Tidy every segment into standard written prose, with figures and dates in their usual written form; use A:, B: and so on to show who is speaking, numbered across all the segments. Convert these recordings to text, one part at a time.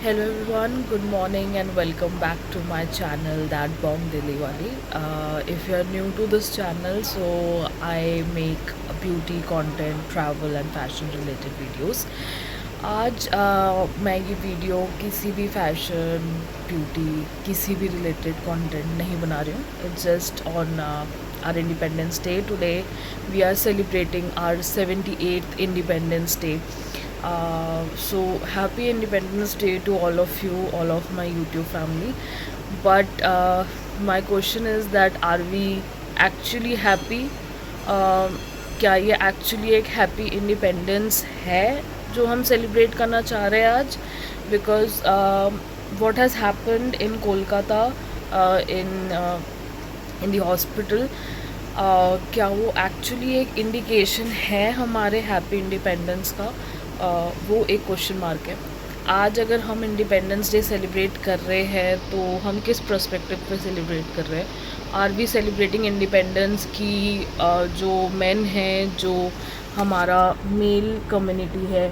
A: Hello everyone, good morning and welcome back to my channel That Bomb Delhi Wali. If you are new to this channel, so I make beauty content, travel and fashion related videos. आज मैं ये video किसी भी fashion beauty किसी भी related content नहीं बना रही हूँ. It's just on our Independence Day. Today we are celebrating our 78th Independence Day. So happy Independence Day to all of you, all of my YouTube family. But my question is that are we actually happy? क्या ये actually एक happy independence है जो हम celebrate करना चाह रहे हैं आज? Because what has happened in Kolkata, in the hospital, क्या वो एक्चुअली एक इंडिकेशन है हमारे हैप्पी इंडिपेंडेंस का? वो एक क्वेश्चन मार्क है. आज अगर हम इंडिपेंडेंस डे सेलिब्रेट कर रहे हैं तो हम किस पर्सपेक्टिव पे सेलिब्रेट कर रहे हैं? आर वी सेलिब्रेटिंग इंडिपेंडेंस की जो मेन हैं, जो हमारा मेल कम्युनिटी है,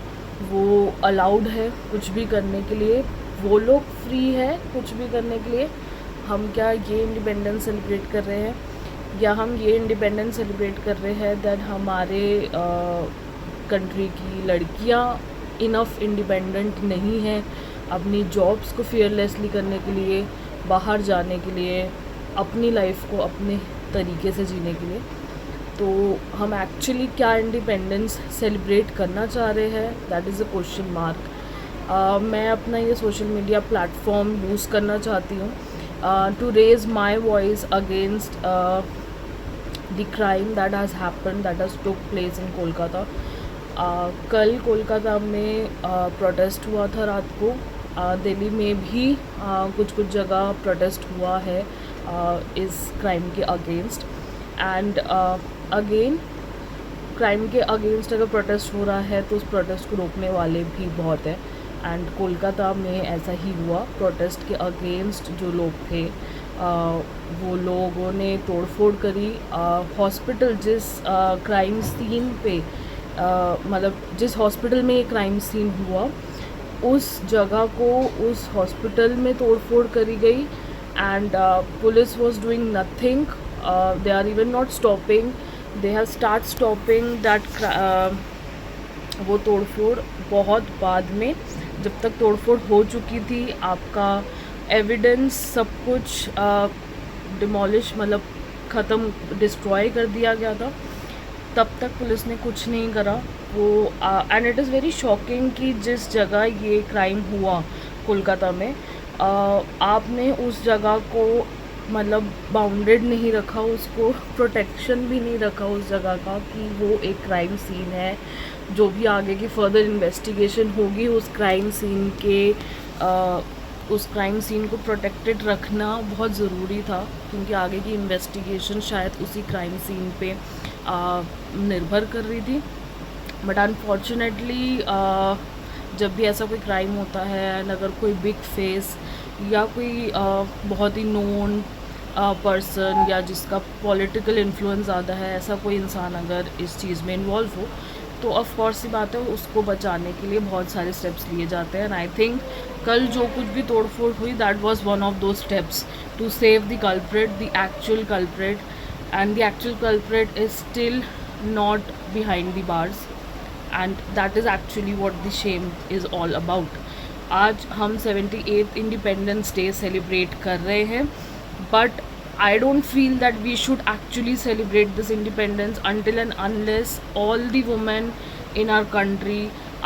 A: वो अलाउड है कुछ भी करने के लिए, वो लोग फ्री है कुछ भी करने के लिए? हम क्या ये इंडिपेंडेंस सेलिब्रेट कर रहे हैं, या हम ये इंडिपेंडेंस सेलिब्रेट कर रहे हैं दैट हमारे कंट्री की लड़कियां इनफ इंडिपेंडेंट नहीं हैं अपनी जॉब्स को फियरलेसली करने के लिए, बाहर जाने के लिए, अपनी लाइफ को अपने तरीके से जीने के लिए? तो हम एक्चुअली क्या इंडिपेंडेंस सेलिब्रेट करना चाह रहे हैं, that is a question mark. मैं अपना ये सोशल मीडिया प्लेटफॉर्म यूज़ करना चाहती हूँ to raise my voice against the crime that has happen, that has took place in Kolkata. कल कोलकाता में प्रोटेस्ट हुआ था रात को. दिल्ली में भी कुछ जगह प्रोटेस्ट हुआ है इस क्राइम के अगेंस्ट. एंड अगेन क्राइम के अगेंस्ट अगर प्रोटेस्ट हो रहा है तो उस प्रोटेस्ट को रोकने वाले भी बहुत हैं. एंड कोलकाता में ऐसा ही हुआ. प्रोटेस्ट के अगेंस्ट जो लोग थे वो लोगों ने तोड़फोड़ करी. हॉस्पिटल जिस क्राइम सीन पे मतलब जिस हॉस्पिटल में ये क्राइम सीन हुआ उस जगह को, उस हॉस्पिटल में तोड़फोड़ करी गई. And police was doing nothing. They are even not stopping. They have start stopping that. वो तोड़फोड़ बहुत बाद में, जब तक तोड़फोड़ हो चुकी थी, आपका एविडेंस सब कुछ डिमोलिश मतलब ख़त्म, डिस्ट्रॉय कर दिया गया था, तब तक पुलिस ने कुछ नहीं करा. वो and it is very shocking कि जिस जगह ये क्राइम हुआ कोलकाता में, आपने उस जगह को मतलब बाउंडेड नहीं रखा, उसको प्रोटेक्शन भी नहीं रखा उस जगह का कि वो एक क्राइम सीन है. जो भी आगे की फर्दर इन्वेस्टिगेशन होगी उस क्राइम सीन के उस क्राइम सीन को प्रोटेक्टेड रखना बहुत ज़रूरी था, क्योंकि आगे की इन्वेस्टिगेशन शायद उसी क्राइम सीन पे निर्भर कर रही थी. बट अनफॉर्चुनेटली जब भी ऐसा कोई क्राइम होता है एंड अगर कोई बिग फेस या कोई बहुत ही नोन पर्सन या जिसका पॉलिटिकल इन्फ्लुएंस ज़्यादा है, ऐसा कोई इंसान अगर इस चीज़ में इन्वॉल्व हो, तो ऑफ कोर्स ही बात है उसको बचाने के लिए बहुत सारे स्टेप्स लिए जाते हैं. एंड आई थिंक कल जो कुछ भी तोड़फोड़ हुई, that was one of those steps to save the culprit, the actual culprit. And the actual culprit is still not behind the bars, and that is actually what the shame is all about. आज हम 78th independence day celebrate कर रहे हैं, but I don't feel that we should actually celebrate this independence until and unless all the women in our country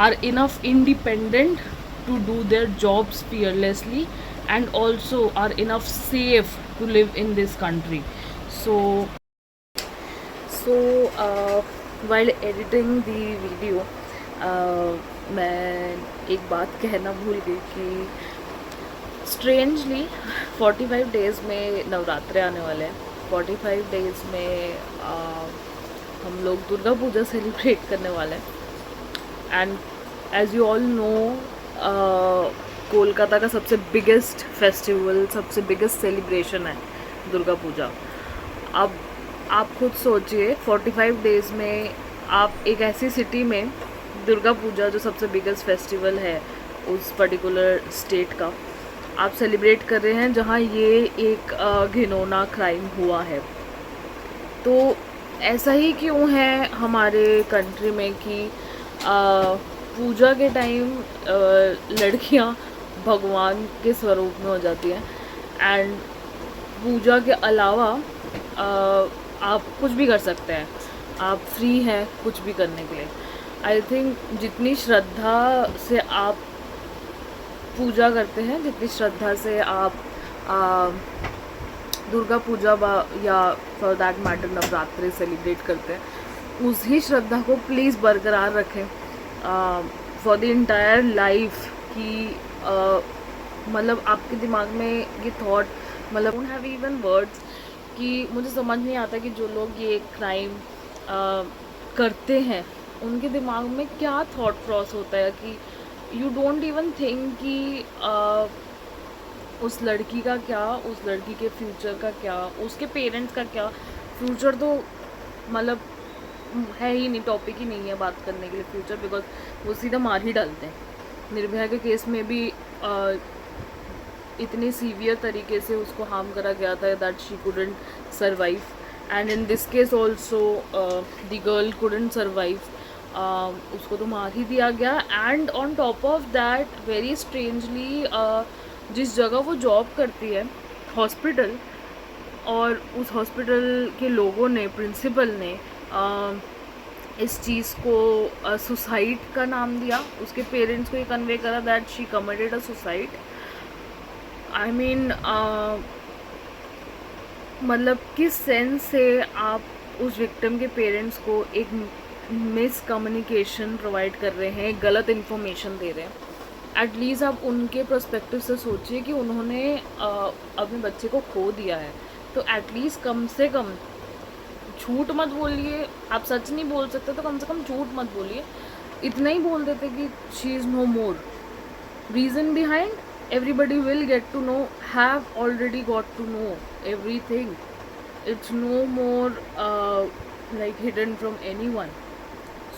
A: are enough independent to do their jobs fearlessly and also are enough safe to live in this country. So while editing the video, मैं एक बात कहना भूल गई कि strangely 45 days में नवरात्रे आने वाले हैं. 45 डेज़ में हम लोग दुर्गा पूजा सेलिब्रेट करने वाले हैं. And as you all know, Kolkata का सबसे बिगेस्ट फेस्टिवल, सबसे बिगेस्ट सेलिब्रेशन है दुर्गा पूजा. अब आप खुद सोचिए, 45 डेज़ में आप एक ऐसी सिटी में दुर्गा पूजा जो सबसे बिगेस्ट फेस्टिवल है उस पर्टिकुलर स्टेट का आप सेलिब्रेट कर रहे हैं जहाँ ये एक घिनौना क्राइम हुआ है। तो ऐसा ही क्यों है हमारे कंट्री में कि पूजा के टाइम लड़कियां भगवान के स्वरूप में हो जाती हैं एंड पूजा के अलावा आप कुछ भी कर सकते हैं, आप फ्री हैं कुछ भी करने के लिए। आई थिंक जितनी श्रद्धा से आप पूजा करते हैं, जितनी श्रद्धा से आप दुर्गा पूजा या for that matter Navratri celebrate करते हैं, उसी श्रद्धा को प्लीज़ बरकरार रखें फॉर द इंटायर लाइफ। कि मतलब आपके दिमाग में ये थॉट, मतलब डोंट हैव इवन वर्ड्स, कि मुझे समझ नहीं आता कि जो लोग ये क्राइम करते हैं उनके दिमाग में क्या थॉट क्रॉस होता है कि यू डोंट इवन थिंक कि उस लड़की का क्या, उस लड़की के फ्यूचर का क्या, उसके पेरेंट्स का क्या फ्यूचर। तो मतलब है ही नहीं, टॉपिक ही नहीं है बात करने के लिए फ्यूचर, बिकॉज वो सीधा मार ही डालते हैं। निर्भया के केस में भी इतने सीवियर तरीके से उसको हार्म करा गया था that she couldn't survive, and in this case also the girl couldn't survive. उसको तो मार ही दिया गया। And on top of that very strangely जिस जगह वो जॉब करती है, हॉस्पिटल, और उस हॉस्पिटल के लोगों ने, प्रिंसिपल ने इस चीज़ को सुसाइड का नाम दिया। उसके पेरेंट्स को ये कन्वे करा that she committed a suicide. I mean मतलब किस सेंस से आप उस विक्टिम के पेरेंट्स को एक मिस कम्युनिकेशन प्रोवाइड कर रहे हैं, गलत इन्फॉर्मेशन दे रहे हैं। एटलीस्ट आप उनके पर्सपेक्टिव से सोचिए कि उन्होंने अपने बच्चे को खो दिया है, तो एटलीस्ट कम से कम झूठ मत बोलिए। आप सच नहीं बोल सकते तो कम से कम झूठ मत बोलिए। इतना ही बोल देते कि she is no more. Reason behind everybody will get to know, have already got to know everything. It's no more like hidden from anyone.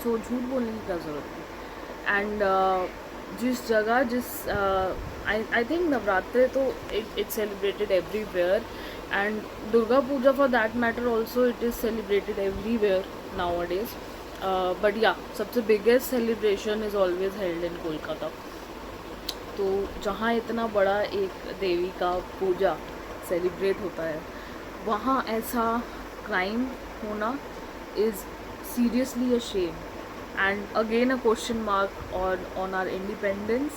A: So झूठ बोलने की क्या ज़रूरत है। एंड जिस जगह I think नवरात्रि तो it's celebrated everywhere, and Durga Puja for that matter also it is celebrated everywhere nowadays. But yeah, सबसे biggest celebration is always held in Kolkata. तो जहाँ इतना बड़ा एक देवी का पूजा सेलिब्रेट होता है, वहाँ ऐसा क्राइम होना is seriously a shame, and again a question mark on our independence,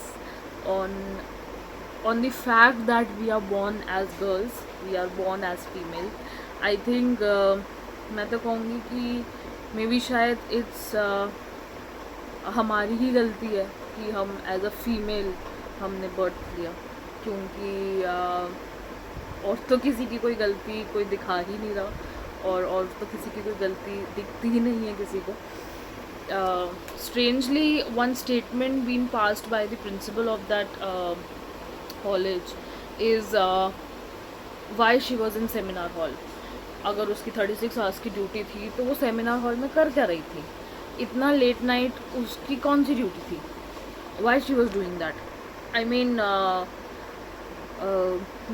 A: on the fact that we are born as girls, we are born as female. I think मैं तो कहूँगी कि मे बी शायद it's हमारी ही गलती है कि हम एज अ फीमेल हमने बर्थ लिया, क्योंकि और तो किसी की कोई गलती कोई दिखा ही नहीं रहा, और तो किसी की कोई गलती दिखती ही नहीं है किसी को। Strangely one statement been passed by the principal of that college is why she was in seminar hall. अगर उसकी 36 आवर्स की ड्यूटी थी तो वो सेमिनार हॉल में कर क्या रही थी? इतना लेट नाइट उसकी कौन सी ड्यूटी थी? Y she was doing that? I mean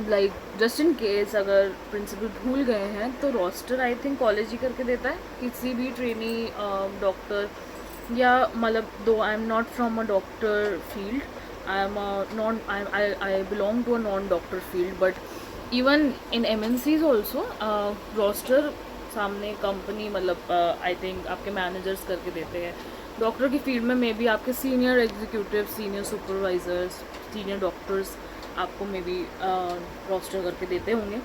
A: like just in case अगर प्रिंसिपल भूल गए हैं तो रोस्टर आई थिंक कॉलेज ही करके देता है किसी भी ट्रेनी डॉक्टर, या मतलब though I am not from a doctor field, I am non I belong to a non doctor field, but even in MNCs also roster सामने कंपनी मतलब I think आपके मैनेजर्स करके देते हैं। डॉक्टर की field में मे बी आपके senior executive, senior supervisors, senior doctors आपको मे बी रोस्टर करके देते होंगे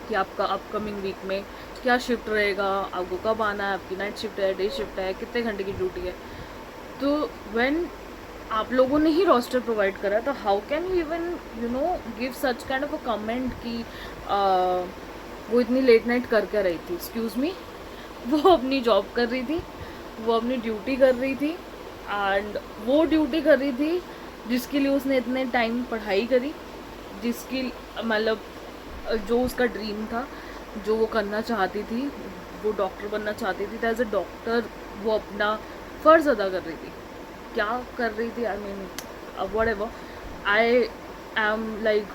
A: कि आपका अपकमिंग वीक में क्या शिफ्ट रहेगा, आपको कब आना है, आपकी नाइट शिफ्ट है, डे शिफ्ट है, कितने घंटे की ड्यूटी है। तो व्हेन आप लोगों ने ही रोस्टर प्रोवाइड करा, तो how can you even give such kind of a comment कि वो इतनी लेट नाइट कर क्या रही थी? एक्सक्यूज़ मी, वो अपनी जॉब कर रही थी, वो अपनी ड्यूटी कर रही थी, एंड वो ड्यूटी कर रही थी जिसके लिए उसने इतने टाइम पढ़ाई करी, जिसकी मतलब जो उसका ड्रीम था, जो वो करना चाहती थी, वो डॉक्टर बनना चाहती थी। एज अ डॉक्टर वो अपना फ़र्ज़ अदा कर रही थी। क्या कर रही थी? I mean whatever. I am like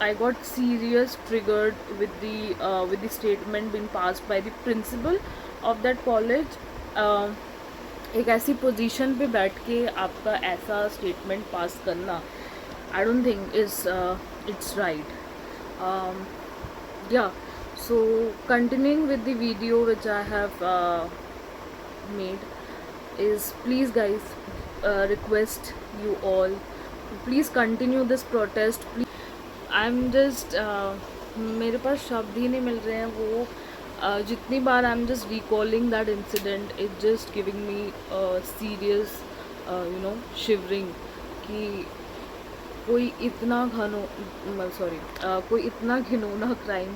A: I got serious triggered with the statement being passed by the principal of that college. एक ऐसी पोजीशन पे बैठ के आपका ऐसा स्टेटमेंट पास करना, I don't think it's right. Yeah, so continuing with the video which I have made is, please guys, request you all to please continue this protest. Please, I'm just मेरे पास शब्द ही नहीं मिल रहे हैं. वो जितनी बार I am just recalling that incident, it just giving me serious shivering कि कोई इतना कोई इतना घिनौना क्राइम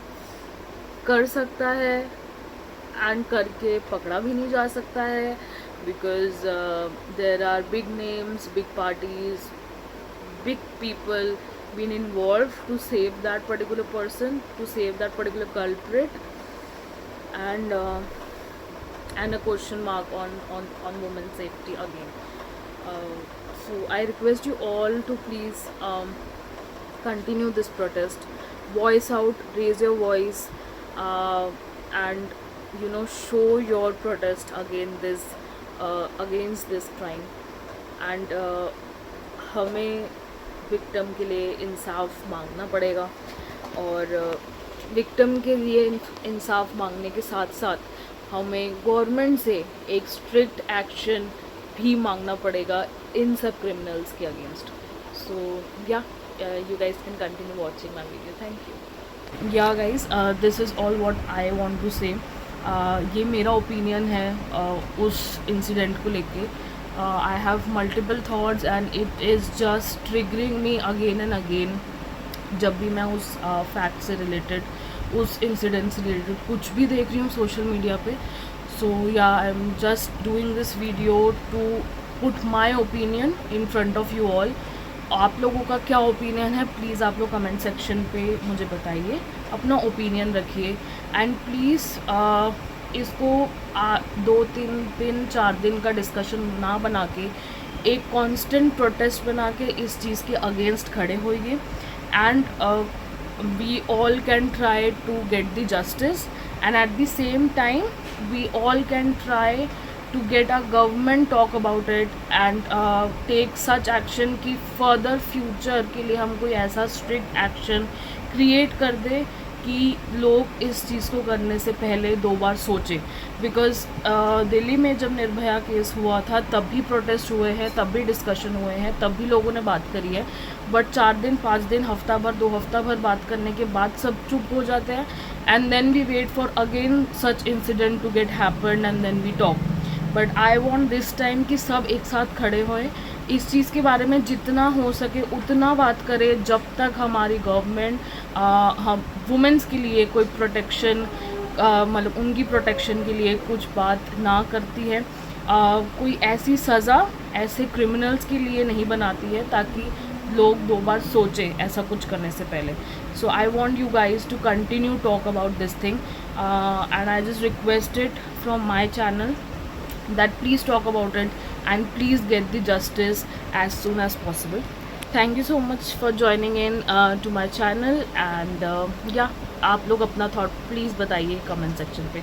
A: कर सकता है एंड करके पकड़ा भी नहीं जा सकता है, because there are big names, big parties, big people been involved to save that particular person, to save that particular culprit, and a question mark on women's safety again. So I request you all to please continue this protest, voice out, raise your voice, and show your protest against this crime. And हमें victim के लिए इंसाफ मांगना पड़ेगा, और victim के लिए इंसाफ मांगने के साथ साथ हमें गवर्नमेंट से एक स्ट्रिक्ट एक्शन भी मांगना पड़ेगा इन सब क्रिमिनल्स के against. So yeah you guys can continue watching my video. Thank you. Yeah guys, this is all what I want to say. ये मेरा ओपिनियन है उस इंसिडेंट को लेके. I have multiple thoughts and it is just triggering me again and again जब भी मैं उस फैक्ट से रिलेटेड, उस इंसिडेंट से रिलेटेड कुछ भी देख रही हूँ सोशल मीडिया पे. So yeah I am just doing this video to put my opinion in front of you all. आप लोगों का क्या ओपिनियन है, प्लीज़ आप लोग कमेंट सेक्शन पे मुझे बताइए, अपना ओपिनियन रखिए. एंड प्लीज़ इसको 2-3 दिन 4 दिन का डिस्कशन ना बना के एक कांस्टेंट प्रोटेस्ट बना के इस चीज़ के अगेंस्ट खड़े होइए. And we all can try to get the justice, and at the same time we all can try to get a government talk about it and take such action कि further future के लिए हम कोई ऐसा strict action create कर दे कि लोग इस चीज़ को करने से पहले 2 बार सोचें. बिकॉज़ दिल्ली में जब निर्भया केस हुआ था तब भी प्रोटेस्ट हुए हैं, तब भी डिस्कशन हुए हैं, तब भी लोगों ने बात करी है. बट 4 दिन 5 दिन, हफ्ता भर, 2 हफ्ता भर बात करने के बाद सब चुप हो जाते हैं. And then we wait for again such incident to get happen and then we talk. But I want this time कि सब एक साथ खड़े होएं, इस चीज़ के बारे में जितना हो सके उतना बात करें जब तक हमारी गवर्नमेंट हम वुमेंस के लिए कोई प्रोटेक्शन, मतलब उनकी प्रोटेक्शन के लिए कुछ बात ना करती है. कोई ऐसी सज़ा ऐसे क्रिमिनल्स के लिए नहीं बनाती है ताकि लोग 2 बार सोचें ऐसा कुछ करने से पहले. So I want you guys to continue talk about this thing, and I just requested from my channel that please talk about it and please get the justice as soon as possible. Thank you so much for joining in to my channel, and yeah, आप लोग अपना thought please बताइए comment section पे.